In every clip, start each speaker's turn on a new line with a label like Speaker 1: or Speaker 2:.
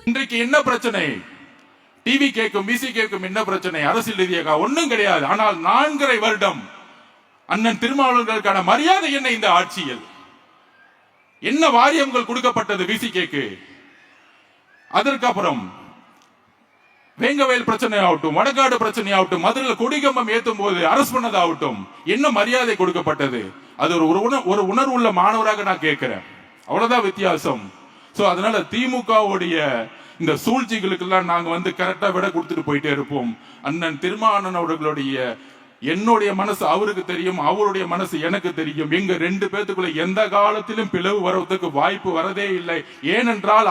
Speaker 1: இன்றைக்கு என்ன பிரச்சனை? டிவி கேட்கும், பிசி கேட்கும், என்ன பிரச்சனை? அரசியல் ரீதியாக ஒன்றும் கிடையாது. ஆனால் 4.5 வருடம் அண்ணன் திருமாவளவர்களுக்கான மரியாதை என்ன? இந்த ஆட்சியில் என்ன வாரியங்கள் கொடுக்கப்பட்டது பிசிகேக்கு? அதற்கப்புறம் வேங்கவேல் பிரச்சனை ஆகட்டும், வடகாடு பிரச்சனை ஆகட்டும், மதுரையில் கொடிகம்பம் ஏற்றும் போது அரசு பண்ணதாகட்டும், என்ன மரியாதை கொடுக்கப்பட்டது? அது ஒரு உணர்வுள்ள மாணவராக நான் கேட்கிறேன். அவ்வளவுதான் வித்தியாசம். சோ அதனால திமுகவுடைய இந்த சூழ்ச்சிகளுக்கெல்லாம் நாங்க கரெக்டா விட கொடுத்துட்டு போயிட்டே இருப்போம். அண்ணன் திருமாவளவன் அவர்களுடைய என்னுடைய மனசு அவருக்கு தெரியும், அவருடைய மனசு எனக்கு தெரியும். எங்க 2 பேத்துக்குள்ள எந்த காலத்திலும் பிளவு வருவதற்கு வாய்ப்பு வரதே இல்லை. ஏனென்றால்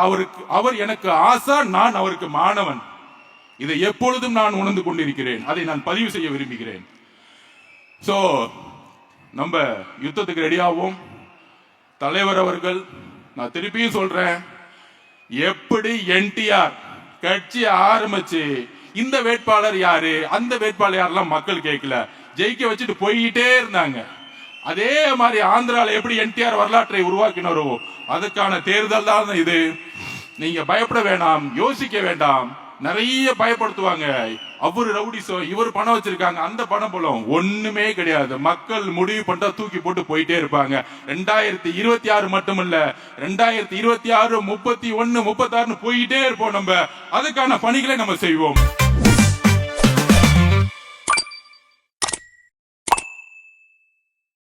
Speaker 1: அவர் எனக்கு ஆசா, நான் அவருக்கு மாணவன். இதை எப்பொழுதும் நான் உணர்ந்து கொண்டிருக்கிறேன். அதை நான் பதிவு செய்ய விரும்புகிறேன். சோ நம்ம யுத்தத்துக்கு ரெடியாவோம். தலைவர் அவர்கள், நான் திருப்பியும் சொல்றேன், எப்படி என்டிஆர் கட்சி ஆரம்பிச்சு இந்த வேட்பாளர் யாரு, அந்த வேட்பாளர் யாரெல்லாம் மக்கள் கேட்கல, ஜெயிக்க வச்சுட்டு போய்கிட்டே இருந்தாங்க. அதே மாதிரி ஆந்திரால எப்படி என்டிஆர் வரலாற்றை உருவாக்கினாரோ அதுக்கான தேர்தல் தான் இது. நீங்க பயப்பட வேண்டாம், யோசிக்க வேண்டாம். நிறைய பயப்படுத்துவாங்க. அவரு ரவுடிசோ, இவர் பணம் வச்சிருக்காங்க, அந்த பணம் போலும் ஒண்ணுமே கிடையாது. மக்கள் முடிவு பண்ணா தூக்கி போட்டு போயிட்டே இருப்பாங்க. 2026 மட்டுமல்ல, 2026, 31, 36 போயிட்டே இருப்போம். நம்ம அதுக்கான பணிகளை நம்ம செய்வோம்.